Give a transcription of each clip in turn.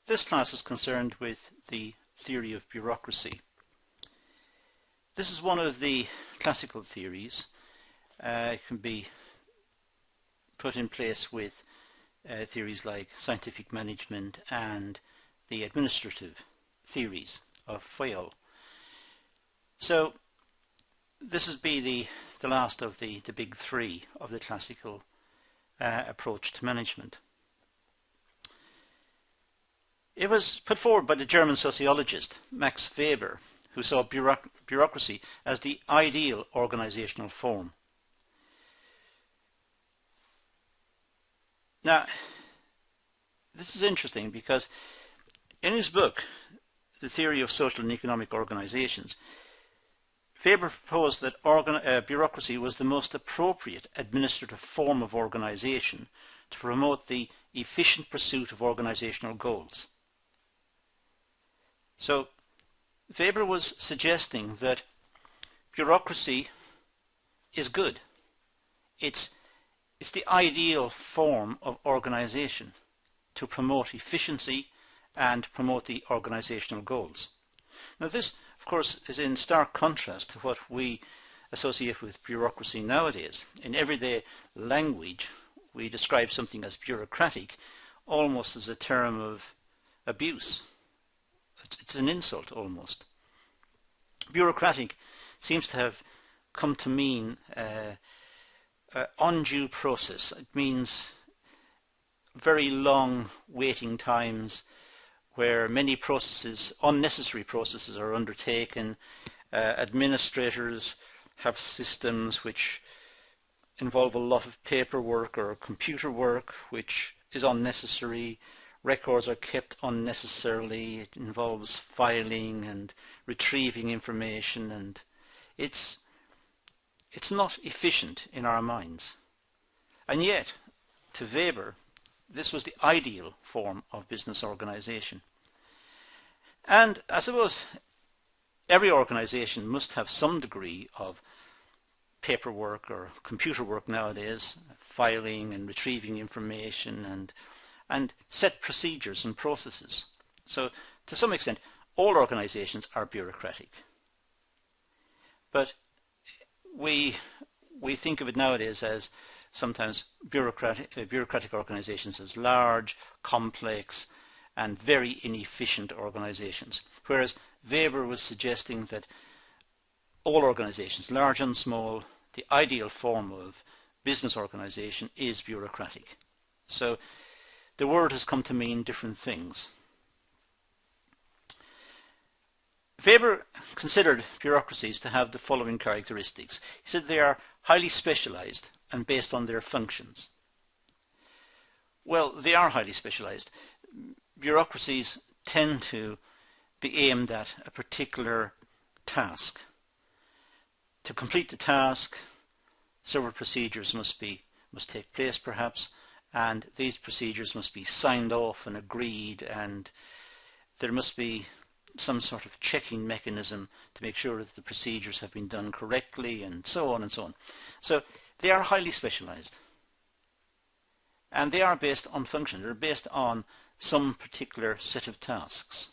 This class is concerned with the theory of bureaucracy. This is one of the classical theories. It can be put in place with theories like scientific management and the administrative theories of Fayol. So this would be the last of the big three of the classical approach to management. It was put forward by the German sociologist Max Weber, who saw bureaucracy as the ideal organizational form. Now, this is interesting because in his book, The Theory of Social and Economic Organizations, Weber proposed that bureaucracy was the most appropriate administrative form of organization to promote the efficient pursuit of organizational goals. So Weber was suggesting that bureaucracy is good. It's the ideal form of organization to promote efficiency and promote the organizational goals. Now this, of course, is in stark contrast to what we associate with bureaucracy nowadays. In everyday language, we describe something as bureaucratic almost as a term of abuse. It's an insult almost. Bureaucratic seems to have come to mean undue process. It means very long waiting times where many processes, unnecessary processes, are undertaken. Administrators have systems which involve a lot of paperwork or computer work which is unnecessary. Records are kept unnecessarily. It involves filing and retrieving information, and it's not efficient in our minds. And yet, to Weber, this was the ideal form of business organization. And I suppose every organization must have some degree of paperwork or computer work nowadays, filing and retrieving information and set procedures and processes. So to some extent, all organizations are bureaucratic. But we think of it nowadays as sometimes bureaucratic organizations as large, complex, and very inefficient organizations. Whereas Weber was suggesting that all organizations, large and small, the ideal form of business organization is bureaucratic. So the word has come to mean different things. Weber considered bureaucracies to have the following characteristics. He said they are highly specialized and based on their functions. Well, they are highly specialized. Bureaucracies tend to be aimed at a particular task. To complete the task, several procedures must take place perhaps, and these procedures must be signed off and agreed, and there must be some sort of checking mechanism to make sure that the procedures have been done correctly, and so on and so on. So they are highly specialized, and they are based on function. They're based on some particular set of tasks.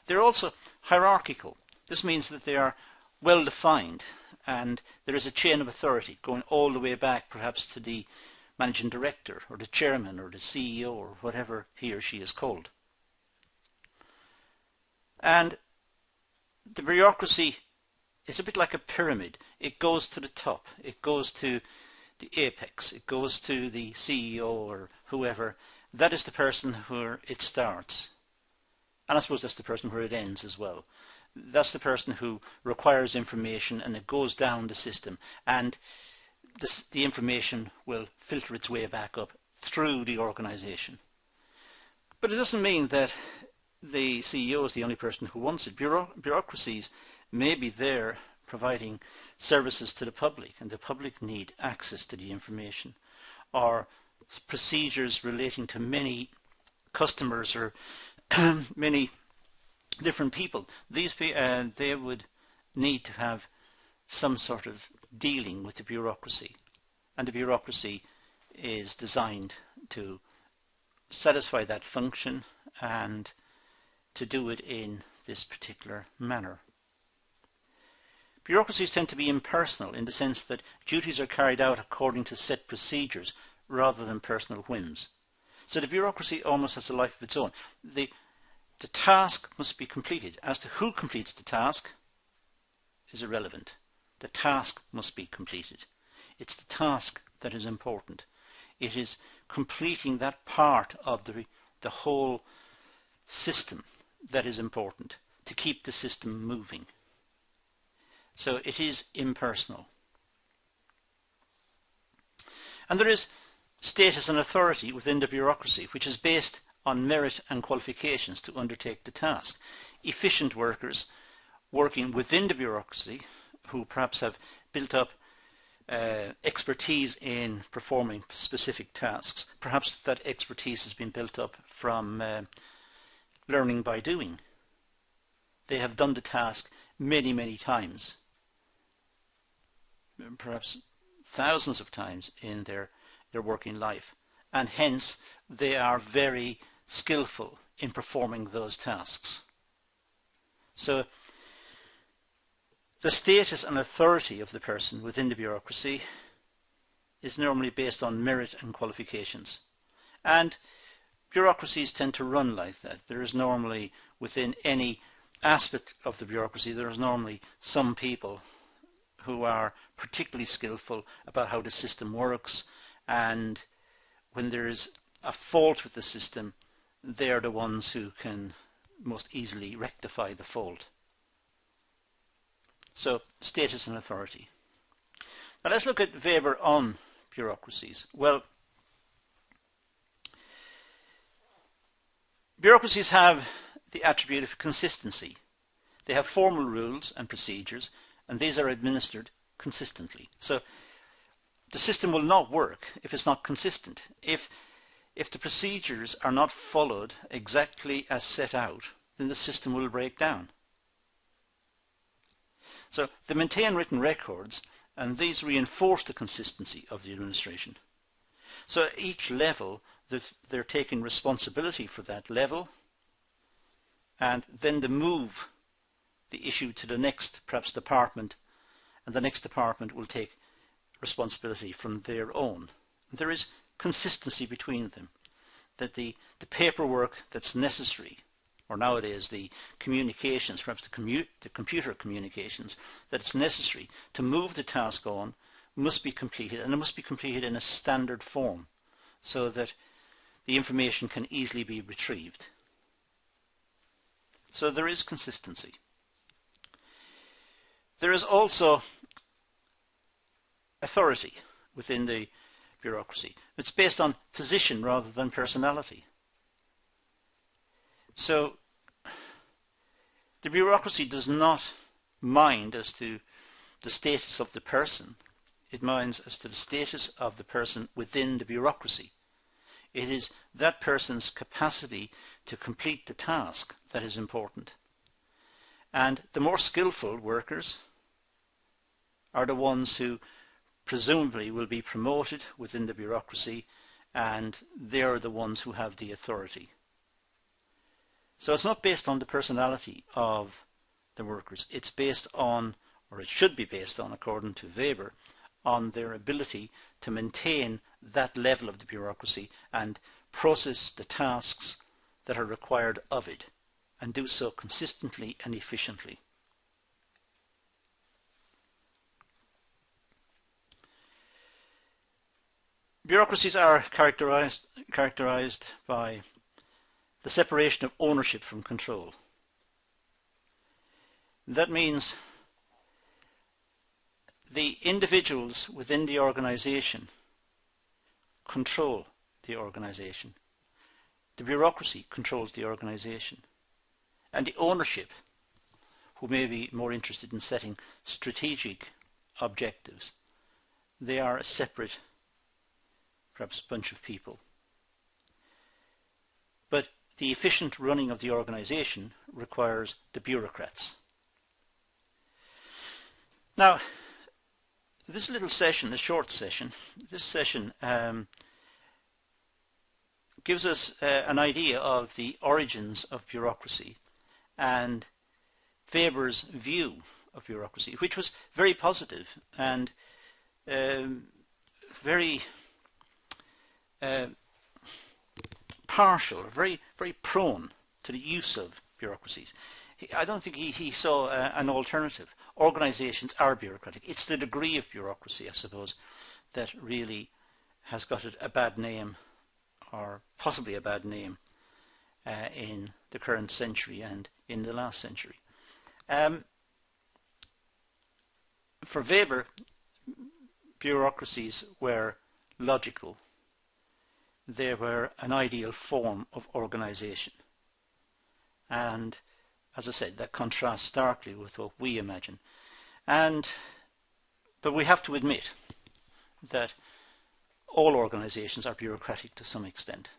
They're also hierarchical. This means that they are well defined, and there is a chain of authority going all the way back perhaps to the managing director or the chairman or the CEO or whatever he or she is called. And the bureaucracy is a bit like a pyramid. It goes to the top. It goes to the apex. It goes to the CEO or whoever. That is the person where it starts. And I suppose that's the person where it ends as well. That's the person who requires information, and it goes down the system, and the information will filter its way back up through the organization. But it doesn't mean that the CEO is the only person who wants it. Bureaucracies may be there providing services to the public, and the public need access to the information, or procedures relating to many customers or many different people. They would need to have some sort of dealing with the bureaucracy, and the bureaucracy is designed to satisfy that function and to do it in this particular manner. Bureaucracies tend to be impersonal in the sense that duties are carried out according to set procedures rather than personal whims. So the bureaucracy almost has a life of its own. The task must be completed. As to who completes the task is irrelevant. The task must be completed. It's the task that is important. It is completing that part of the whole system that is important to keep the system moving. So it is impersonal. And there is status and authority within the bureaucracy, which is based on merit and qualifications to undertake the task. Efficient workers working within the bureaucracy, who perhaps have built up expertise in performing specific tasks, perhaps that expertise has been built up from learning by doing. They have done the task many, many times, perhaps thousands of times in their working life, and hence they are very skillful in performing those tasks. So the status and authority of the person within the bureaucracy is normally based on merit and qualifications. And bureaucracies tend to run like that. There is normally, within any aspect of the bureaucracy, there is normally some people who are particularly skillful about how the system works, and when there is a fault with the system, they are the ones who can most easily rectify the fault. So, status and authority. Now let's look at Weber on bureaucracies. Well, bureaucracies have the attribute of consistency. They have formal rules and procedures, and these are administered consistently. So the system will not work if it's not consistent. If the procedures are not followed exactly as set out, then the system will break down. So they maintain written records, and these reinforce the consistency of the administration. So at each level, they're taking responsibility for that level, and then they move the issue to the next, perhaps, department, and the next department will take responsibility from their own. There is consistency between them, that the paperwork that's necessary, or nowadays the communications, perhaps the computer communications, that it's necessary to move the task on must be completed, and it must be completed in a standard form so that the information can easily be retrieved. So there is consistency. There is also authority within the bureaucracy. It's based on position rather than personality. So the bureaucracy does not mind as to the status of the person. It minds as to the status of the person within the bureaucracy. It is that person's capacity to complete the task that is important. And the more skillful workers are the ones who presumably will be promoted within the bureaucracy, and they are the ones who have the authority. So it's not based on the personality of the workers. It's based on, or it should be based on, according to Weber, on their ability to maintain that level of the bureaucracy and process the tasks that are required of it, and do so consistently and efficiently. Bureaucracies are characterized by the separation of ownership from control. That means the individuals within the organization control the organization. The bureaucracy controls the organization. And the ownership, who may be more interested in setting strategic objectives, they are a separate, perhaps, bunch of people. But the efficient running of the organization requires the bureaucrats. Now, this little session, a short session, this session gives us an idea of the origins of bureaucracy and Weber's view of bureaucracy, which was very positive and very partial, very prone to the use of bureaucracies. I don't think he saw an alternative. Organizations are bureaucratic. It's the degree of bureaucracy, I suppose, that really has got it a bad name, or possibly a bad name, in the current century and in the last century. For Weber, bureaucracies were logical. They were an ideal form of organization. And as I said, that contrasts starkly with what we imagine. But we have to admit that all organizations are bureaucratic to some extent.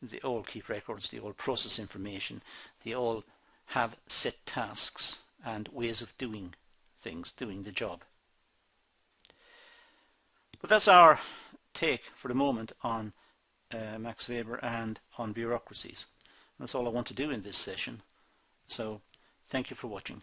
They all keep records, they all process information, they all have set tasks and ways of doing things, doing the job. But that's our take for the moment on Max Weber and on bureaucracies. That's all I want to do in this session. So thank you for watching.